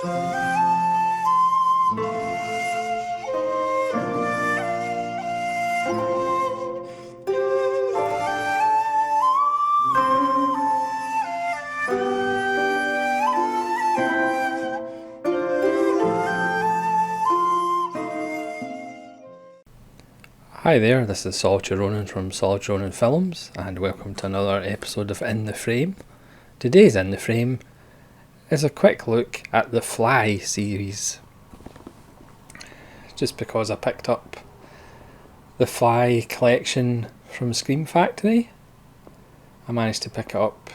Hi there, this is Solitary Ronin from Solitary Ronin Films, and welcome to another episode of In the Frame. Today's In the Frame is a quick look at the Fly series. Just because I picked up the Fly collection from Scream Factory, I managed to pick it up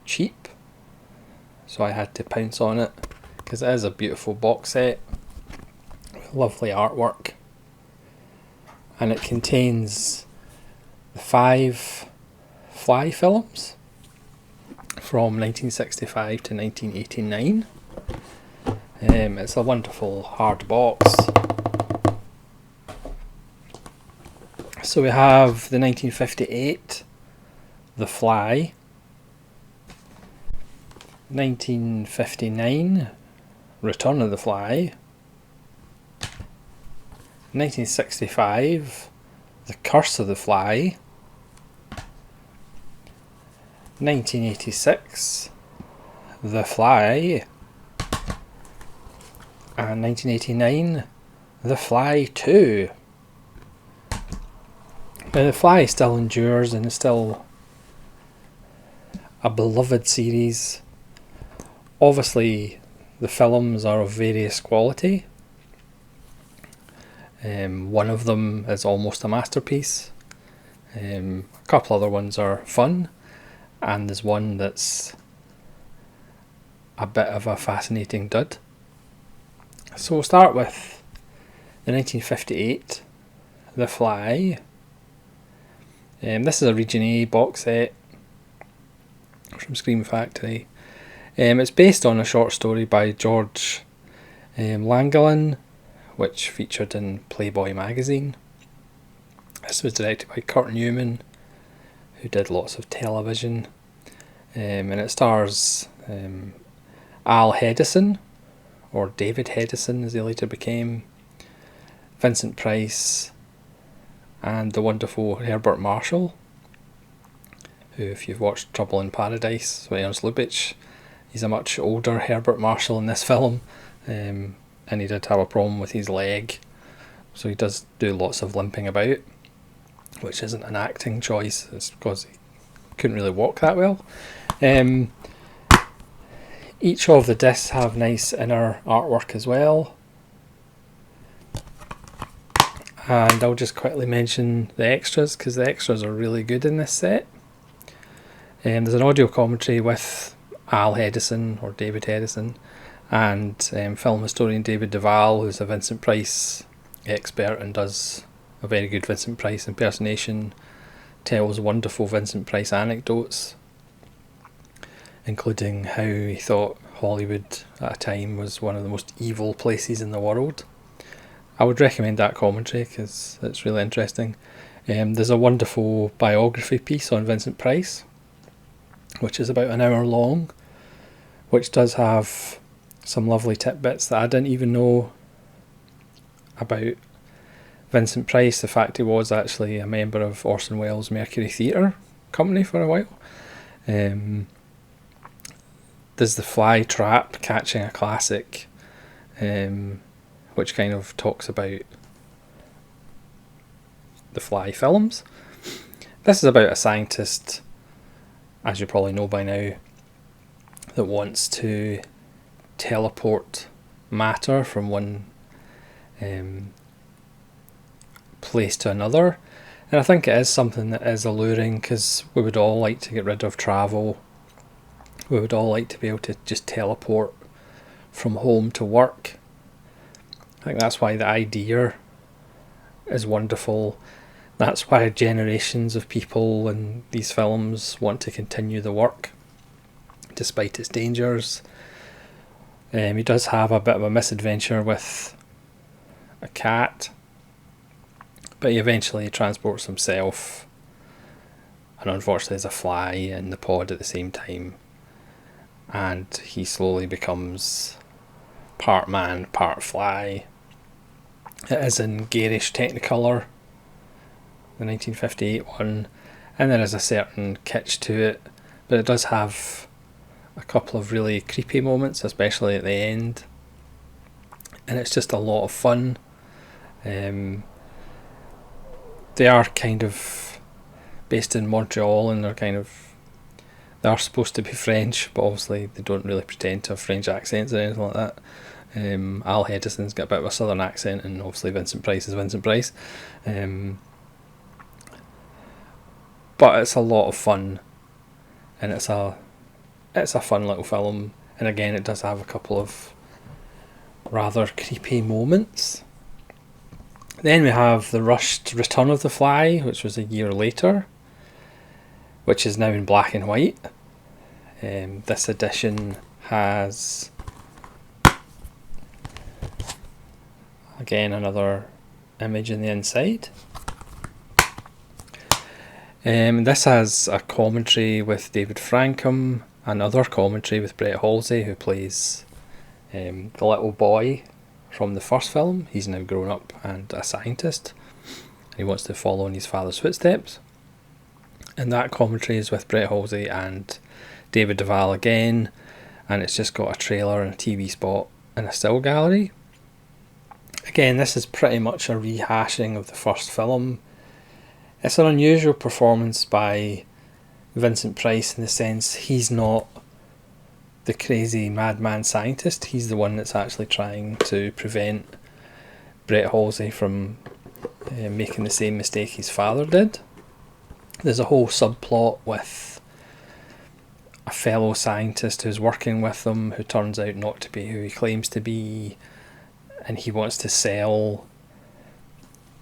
cheap, so I had to pounce on it, because it is a beautiful box set with lovely artwork. And it contains the 5 Fly films from 1965 to 1989. It's a wonderful hard box. So we have the 1958 The Fly, 1959 Return of the Fly, 1965 The Curse of the Fly, 1986 The Fly, and 1989 The Fly 2. Now The Fly still endures and is still a beloved series. Obviously the films are of various quality. One of them is almost a masterpiece. A couple other ones are fun, and there's one that's a bit of a fascinating dud. So we'll start with the 1958 The Fly. This is a Region A box set from Scream Factory. It's based on a short story by George Langland, which featured in Playboy magazine. This was directed by Kurt Newman, who did lots of television, and it stars Al Hedison, or David Hedison as he later became, Vincent Price, and the wonderful Herbert Marshall, who, if you've watched Trouble in Paradise with Ernst Lubitsch, he's a much older Herbert Marshall in this film. And he did have a problem with his leg, so he does do lots of limping about, which isn't an acting choice, it's because he couldn't really walk that well. Each of the discs have nice inner artwork as well, and I'll just quickly mention the extras, because the extras are really good in this set. There's an audio commentary with Al Hedison, or David Hedison, and film historian David Duvall, who's a Vincent Price expert and does a very good Vincent Price impersonation, tells wonderful Vincent Price anecdotes, including how he thought Hollywood at a time was one of the most evil places in the world. I would recommend that commentary because it's really interesting. There's a wonderful biography piece on Vincent Price, which is about an hour long, which does have some lovely tidbits that I didn't even know about Vincent Price. The fact he was actually a member of Orson Welles' Mercury Theatre Company for a while. There's the Fly Trap, Catching a Classic, which kind of talks about the Fly films. This is about a scientist, as you probably know by now, that wants to teleport matter from one place to another, and I think it is something that is alluring, because we would all like to get rid of travel. We would all like to be able to just teleport from home to work. I think that's why the idea is wonderful. That's why generations of people in these films want to continue the work despite its dangers. He does have a bit of a misadventure with a cat, but he eventually transports himself, and unfortunately there's a fly in the pod at the same time, and he slowly becomes part man, part fly. It is in garish Technicolor, the 1958 one, and there is a certain kitsch to it, but it does have a couple of really creepy moments, especially at the end, and it's just a lot of fun. They are kind of based in Montreal, and they are supposed to be French, but obviously they don't really pretend to have French accents or anything like that. Al Hedison's got a bit of a southern accent, and obviously Vincent Price is Vincent Price. But it's a lot of fun, and it's a fun little film, and again it does have a couple of rather creepy moments. Then we have the rushed Return of the Fly, which was a year later, which is now in black and white. This edition has, again, another image in the inside. This has a commentary with David Frankham, another commentary with Brett Halsey, who plays the little boy from the first film. He's now grown up and a scientist. He wants to follow in his father's footsteps. And that commentary is with Brett Halsey and David Duvall again, and it's just got a trailer and a TV spot and a still gallery. Again, this is pretty much a rehashing of the first film. It's an unusual performance by Vincent Price in the sense he's not the crazy madman scientist. He's the one that's actually trying to prevent Brett Halsey from making the same mistake his father did. There's a whole subplot with a fellow scientist who's working with them who turns out not to be who he claims to be, and he wants to sell,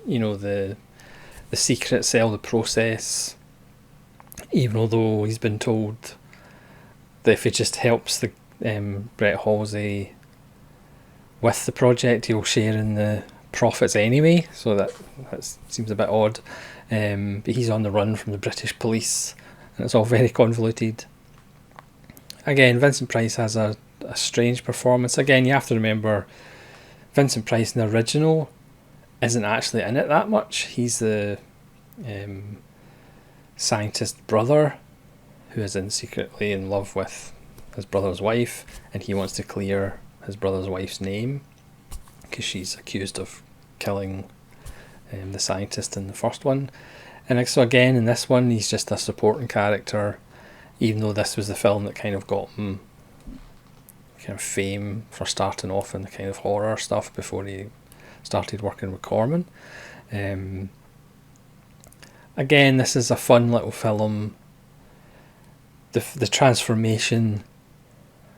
the secret, sell the process, even though he's been told that if he just helps the Brett Halsey with the project, he'll share in the profits anyway, so that seems a bit odd. But he's on the run from the British police, and it's all very convoluted. Again, Vincent Price has a strange performance. Again, you have to remember, Vincent Price in the original isn't actually in it that much. He's the scientist brother who is secretly in love with his brother's wife, and he wants to clear his brother's wife's name because she's accused of killing the scientist in the first one. And so again in this one he's just a supporting character, even though this was the film that kind of got him kind of fame for starting off in the kind of horror stuff before he started working with Corman. Again, this is a fun little film. The transformation,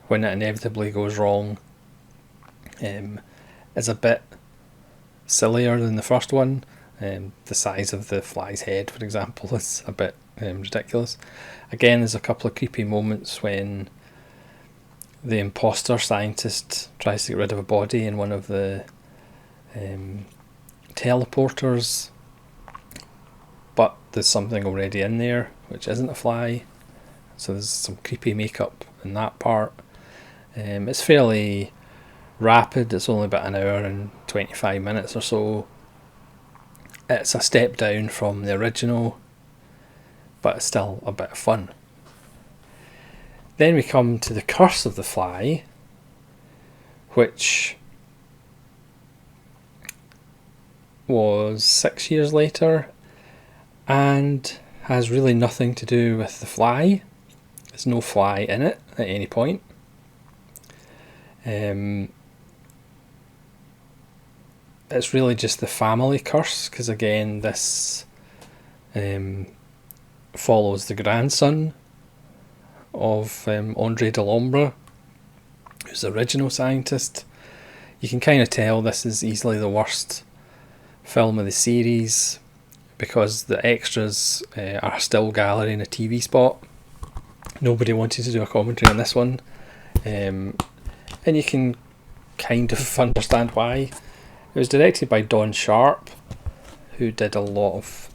when it inevitably goes wrong, is a bit sillier than the first one. The size of the fly's head, for example, is a bit ridiculous. Again, there's a couple of creepy moments when the imposter scientist tries to get rid of a body in one of the teleporters, but there's something already in there which isn't a fly, so there's some creepy makeup in that part. It's fairly rapid, it's only about an hour and 25 minutes or so. It's a step down from the original, but it's still a bit of fun. Then we come to The Curse of the Fly, which was 6 years later and has really nothing to do with the fly. There's no fly in it at any point. It's really just the family curse, because again this follows the grandson of Andre Delambre, who's the original scientist. You can kind of tell this is easily the worst film of the series because the extras are a still gallery and a TV spot. Nobody wanted to do a commentary on this one, and you can kind of understand why. It was directed by Don Sharp, who did a lot of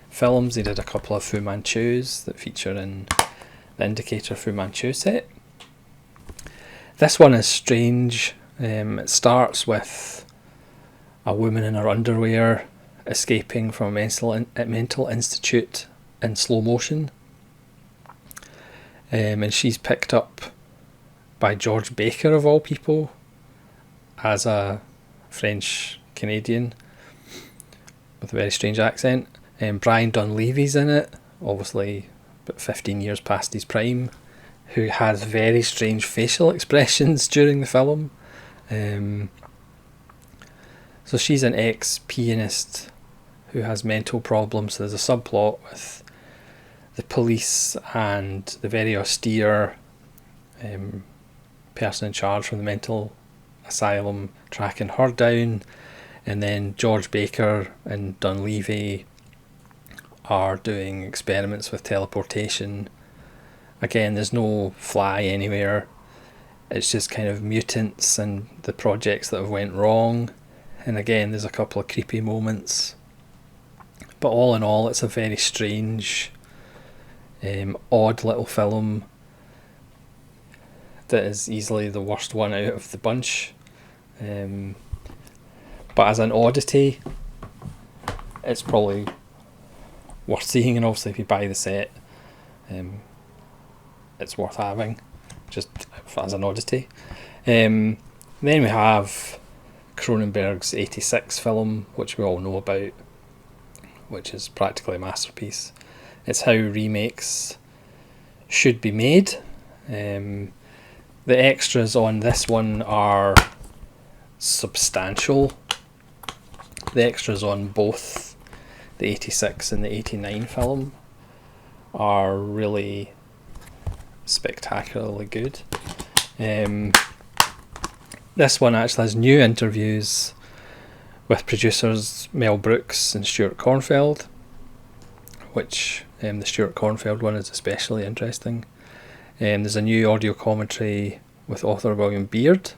films. He did a couple of Fu Manchus that feature in the Indicator Fu Manchu set. This one is strange. It starts with a woman in her underwear escaping from a mental institute in slow motion. And she's picked up by George Baker, of all people, as a French Canadian with a very strange accent. Brian Dunleavy's in it, obviously about 15 years past his prime, who has very strange facial expressions during the film. So she's an ex-pianist who has mental problems. So there's a subplot with the police and the very austere person in charge from the mental asylum tracking her down, and then George Baker and Dunleavy are doing experiments with teleportation. Again, there's no fly anywhere. It's just kind of mutants and the projects that have went wrong. And again, there's a couple of creepy moments. But all in all, it's a very strange, odd little film that is easily the worst one out of the bunch. But as an oddity, it's probably worth seeing, and obviously if you buy the set, it's worth having, just as an oddity. Then we have Cronenberg's 86 film, which we all know about, which is practically a masterpiece. It's how remakes should be made. The extras on this one are substantial. The extras on both the 86 and the 89 film are really spectacularly good. This one actually has new interviews with producers Mel Brooks and Stuart Cornfeld, which the Stuart Cornfeld one is especially interesting. There's a new audio commentary with author William Beard,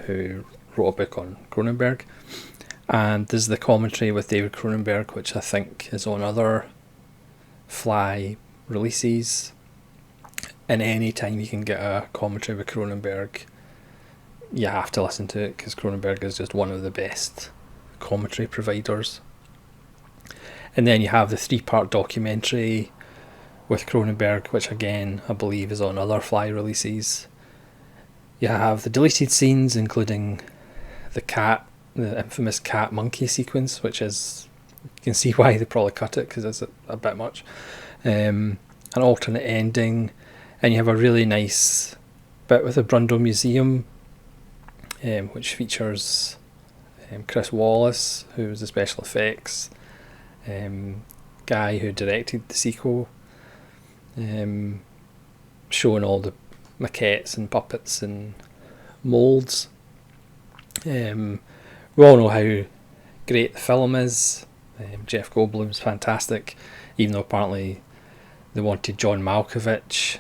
who wrote a book on Cronenberg, and there's the commentary with David Cronenberg, which I think is on other Fly releases. And any time you can get a commentary with Cronenberg, you have to listen to it, because Cronenberg is just one of the best commentary providers. And then you have the 3-part documentary with Cronenberg, which again I believe is on other Fly releases. You have the deleted scenes, including the infamous cat monkey sequence, which is, you can see why they probably cut it, because it's a bit much. An alternate ending, and you have a really nice bit with the Brundle Museum, which features Chris Wallace, who was the special effects guy who directed the sequel, showing all the maquettes and puppets and moulds. We all know how great the film is. Jeff Goldblum's fantastic, even though apparently they wanted John Malkovich.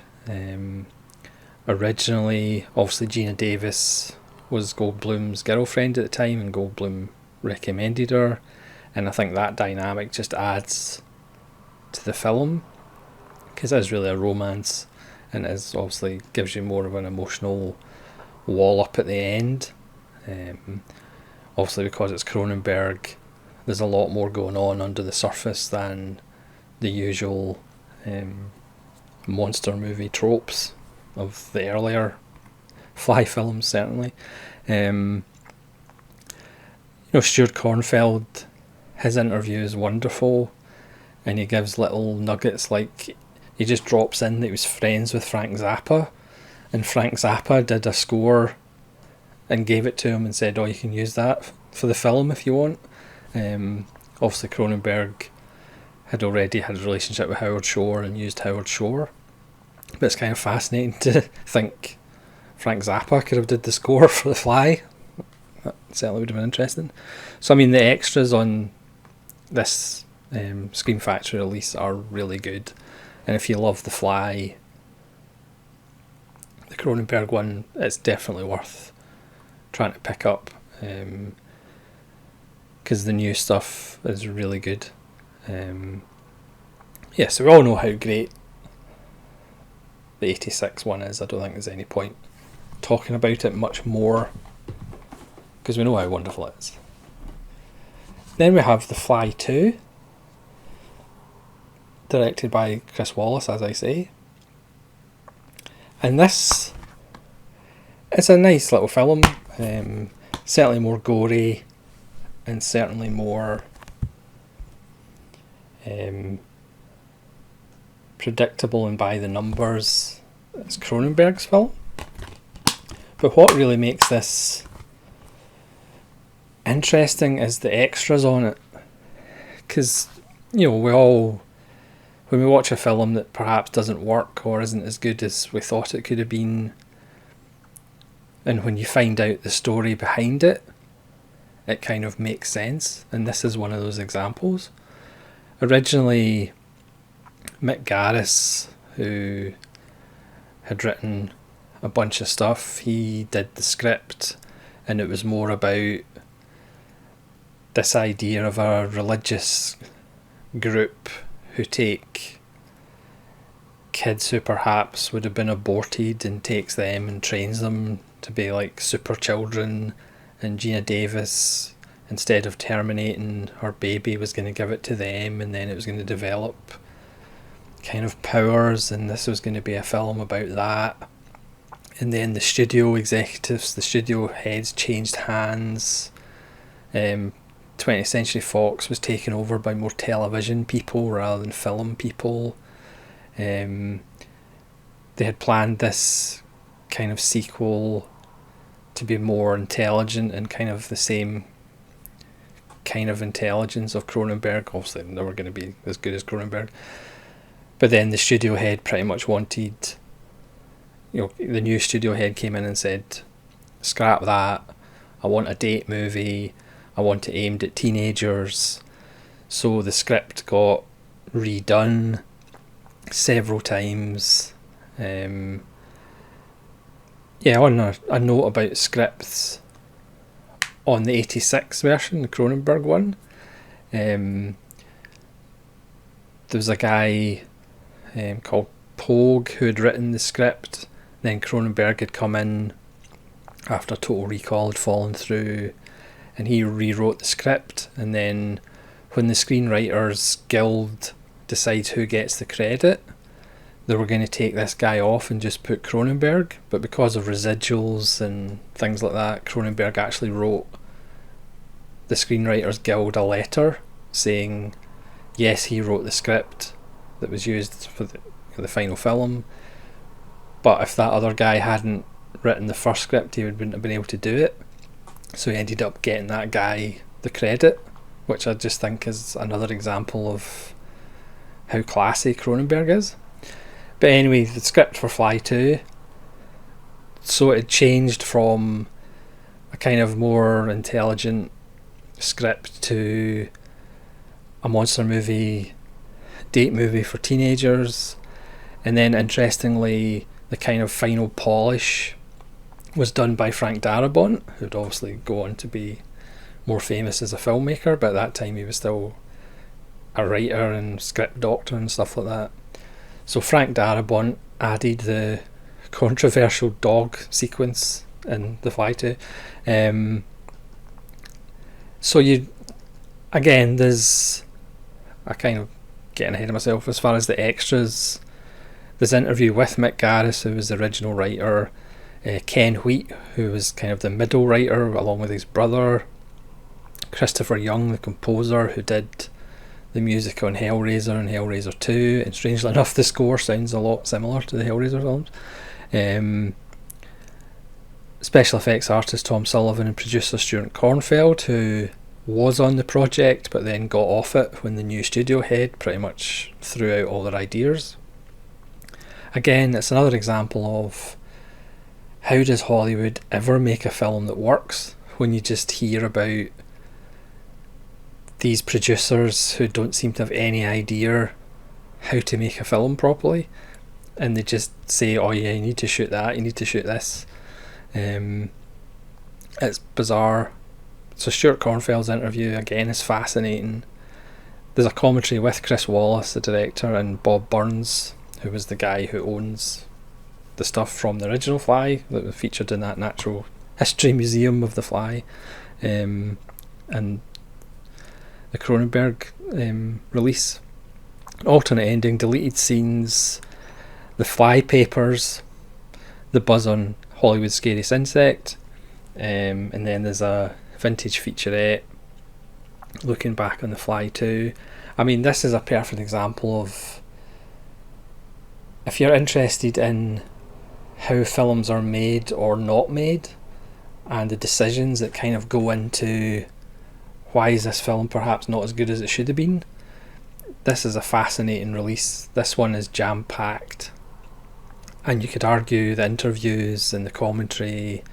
Originally, obviously Gina Davis was Goldblum's girlfriend at the time, and Goldblum recommended her, and I think that dynamic just adds to the film, because it is really a romance, and it is obviously gives you more of an emotional wall up at the end. Obviously, because it's Cronenberg, there's a lot more going on under the surface than the usual monster movie tropes of the earlier Fly films, certainly. Stuart Cornfeld, his interview is wonderful, and he gives little nuggets, like he just drops in that he was friends with Frank Zappa, and Frank Zappa did a score and gave it to him and said, you can use that for the film if you want. Obviously Cronenberg had already had a relationship with Howard Shore and used Howard Shore, but it's kind of fascinating to think Frank Zappa could have did the score for The Fly. That certainly would have been interesting. So I mean, the extras on this Scream Factory release are really good, and if you love The Fly, the Cronenberg one, it's definitely worth trying to pick up, because the new stuff is really good. So we all know how great the 86 one is. I don't think there's any point talking about it much more because we know how wonderful it is. Then we have The Fly 2, directed by Chris Wallace, as I say. And this is a nice little film, certainly more gory and certainly more predictable and by the numbers. It's Cronenberg's film. But what really makes this interesting is the extras on it. Because, you know, when we watch a film that perhaps doesn't work or isn't as good as we thought it could have been, and when you find out the story behind it, it kind of makes sense. And this is one of those examples. Originally, Mick Garris, who had written a bunch of stuff, he did the script, and it was more about this idea of a religious group who take kids who perhaps would have been aborted and takes them and trains them to be like super children, and Gina Davis, instead of terminating her baby, was going to give it to them, and then it was going to develop kind of powers, and this was going to be a film about that. And then the studio executives, the studio heads changed hands. 20th Century Fox was taken over by more television people rather than film people. They had planned this kind of sequel to be more intelligent and kind of the same kind of intelligence of Cronenberg. Obviously, they were going to be as good as Cronenberg. But then the studio head pretty much wanted, you know, the new studio head came in and said, scrap that, I want a date movie, I want it aimed at teenagers. So the script got redone several times. On a note about scripts, on the 86 version, the Cronenberg one, there was a guy called Pogue who had written the script. Then Cronenberg had come in after Total Recall had fallen through, and he rewrote the script. And then when the Screenwriters Guild decides who gets the credit, they were going to take this guy off and just put Cronenberg, but because of residuals and things like that, Cronenberg actually wrote the Screenwriters Guild a letter saying yes, he wrote the script that was used for the final film, but if that other guy hadn't written the first script, he wouldn't have been able to do it. So he ended up getting that guy the credit, which I just think is another example of how classy Cronenberg is. But anyway, the script for Fly 2, so it had changed from a kind of more intelligent script to a monster movie, date movie for teenagers. And then interestingly, the kind of final polish was done by Frank Darabont, who'd obviously go on to be more famous as a filmmaker, but at that time he was still a writer and script doctor and stuff like that. So Frank Darabont added the controversial dog sequence in The Fly 2. So there's a kind of getting ahead of myself as far as the extras. There's an interview with Mick Garris, who was the original writer, Ken Wheat, who was kind of the middle writer along with his brother, Christopher Young, the composer, who did the music on Hellraiser and Hellraiser 2, and strangely enough the score sounds a lot similar to the Hellraiser films. Special effects artist Tom Sullivan and producer Stuart Cornfeld, who was on the project but then got off it when the new studio head pretty much threw out all their ideas. Again, it's another example of how does Hollywood ever make a film that works when you just hear about these producers who don't seem to have any idea how to make a film properly, and they just say, oh yeah, you need to shoot that, you need to shoot this. It's bizarre. So Stuart Cornfeld's interview again is fascinating. There's a commentary with Chris Wallace, the director, and Bob Burns, who was the guy who owns the stuff from the original Fly that was featured in that Natural History Museum of the Fly, and the Cronenberg release. Alternate ending, deleted scenes, the Fly papers, the buzz on Hollywood's Scariest Insect, and then there's a vintage featurette looking back on the Fly too. I mean, this is a perfect example of, if you're interested in how films are made or not made, and the decisions that kind of go into why is this film perhaps not as good as it should have been, this is a fascinating release. This one is jam-packed, and you could argue the interviews and the commentary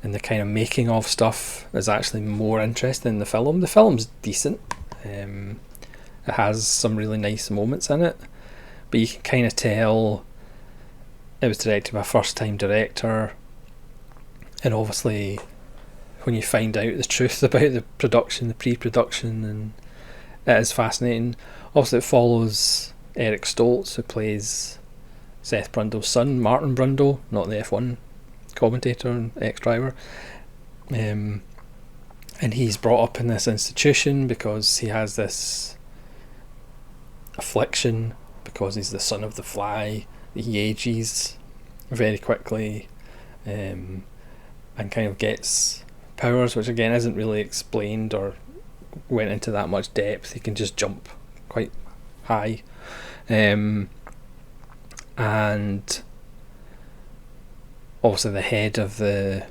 and the kind of making of stuff is actually more interesting than the film. The film's decent. It has some really nice moments in it, but you can kind of tell it was directed by a first-time director, and obviously when you find out the truth about the production, the pre-production, and it is fascinating. Obviously it follows Eric Stoltz, who plays Seth Brundle's son, Martin Brundle, not the F1 commentator and ex-driver, and he's brought up in this institution because he has this affliction, because he's the son of the Fly. He ages very quickly, and kind of gets powers, which again isn't really explained or went into that much depth. He can just jump quite high, and obviously the head of the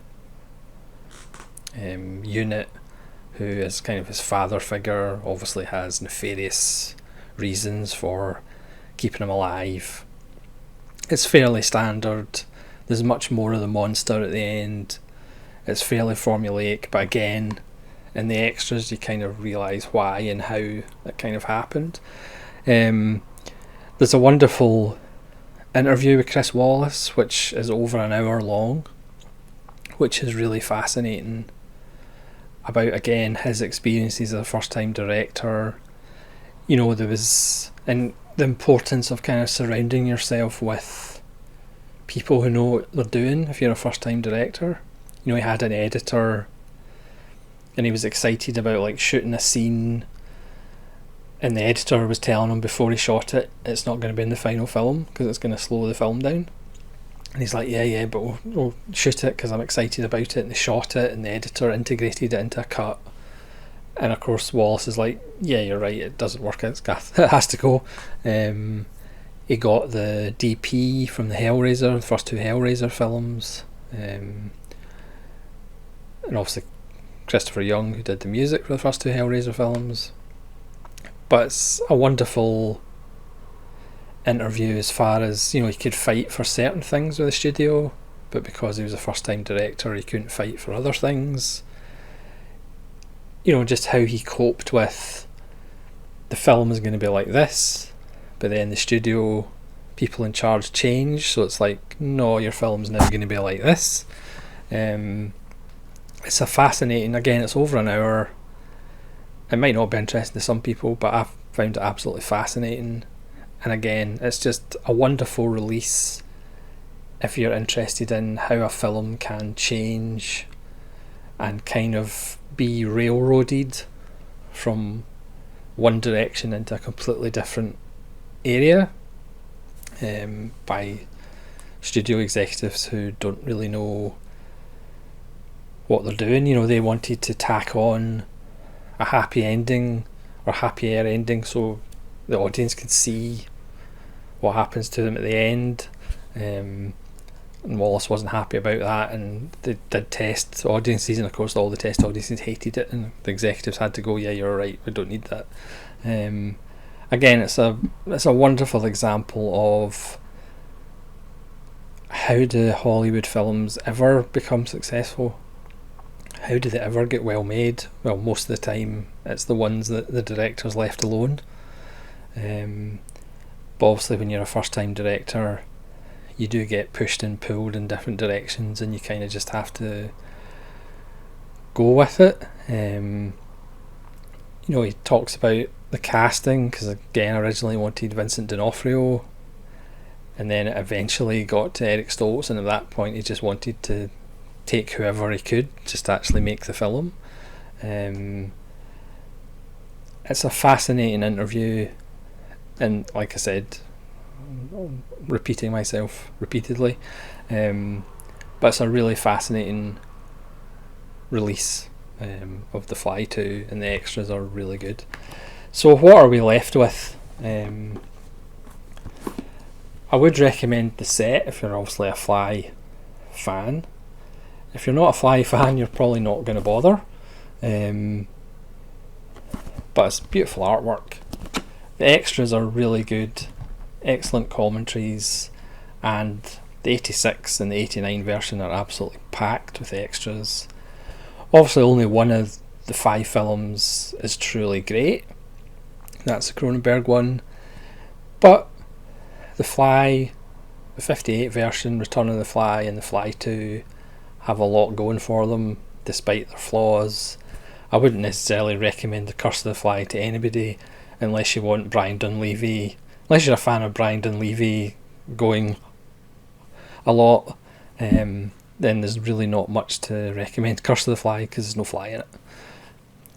unit, who is kind of his father figure, obviously has nefarious reasons for keeping him alive. It's fairly standard. There's much more of the monster at the end. It's fairly formulaic, but again, in the extras you kind of realise why and how it kind of happened. There's a wonderful interview with Chris Wallace, which is over an hour long, which is really fascinating, about again his experiences as a first time director. You know, there was, and the importance of kind of surrounding yourself with people who know what they're doing if you're a first time director. You know, he had an editor and he was excited about like shooting a scene, and the editor was telling him before he shot it, it's not going to be in the final film because it's going to slow the film down. And he's like, yeah, but we'll shoot it because I'm excited about it. And they shot it, and the editor integrated it into a cut. And of course Wallace is like, yeah, you're right, it doesn't work, it has to go. He got the DP from the Hellraiser, the first two Hellraiser films, and obviously Christopher Young, who did the music for the first two Hellraiser films. But it's a wonderful interview as far as, you know, he could fight for certain things with the studio, but because he was a first time director he couldn't fight for other things. You know, just how he coped with the film is going to be like this, but then the studio people in charge change, so it's like, no, your film's now going to be like this. It's a fascinating, again, it's over an hour. It might not be interesting to some people, but I've found it absolutely fascinating. And again, it's just a wonderful release if you're interested in how a film can change and kind of be railroaded from one direction into a completely different area, by studio executives who don't really know what they're doing. You know, they wanted to tack on a happy ending or happier ending so the audience can see what happens to them at the end, and Wallace wasn't happy about that, and they did test audiences, and of course all the test audiences hated it, and the executives had to go, yeah, you're right, we don't need that. Again, it's a wonderful example of how do Hollywood films ever become successful? How do they ever get well made? Well, most of the time it's the ones that the director's left alone. But obviously when you're a first time director you do get pushed and pulled in different directions, and you kind of just have to go with it. You know, he talks about the casting, because again, originally wanted Vincent D'Onofrio, and then it eventually got to Eric Stoltz, and at that point he just wanted to take whoever he could just to actually make the film. It's a fascinating interview, and like I said, repeating myself repeatedly, but it's a really fascinating release of The Fly 2, and the extras are really good. So what are we left with? I would recommend the set if you're obviously a Fly fan. If you're not a Fly fan, you're probably not going to bother. But it's beautiful artwork. The extras are really good, excellent commentaries, and the 86 and the 89 version are absolutely packed with extras. Obviously only one of the 5 films is truly great. That's the Cronenberg one. But The Fly, the 58 version, Return of the Fly, and The Fly 2 have a lot going for them, despite their flaws. I wouldn't necessarily recommend The Curse of the Fly to anybody unless you want Brian Dunleavy. Unless you're a fan of Brian Dunleavy going a lot, then there's really not much to recommend Curse of the Fly because there's no fly in it.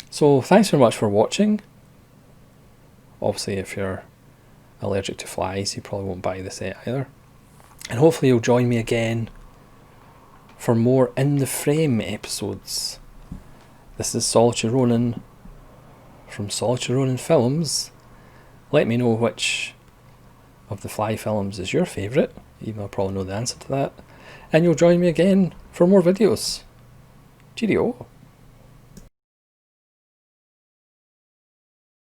So thanks very much for watching. Obviously if you're allergic to flies, you probably won't buy the set either. And hopefully you'll join me again for more In the Frame episodes. This is Solitary Ronin from Solitary Ronin Films. Let me know which of the Fly films is your favourite, even though I probably know the answer to that. And you'll join me again for more videos. Cheerio.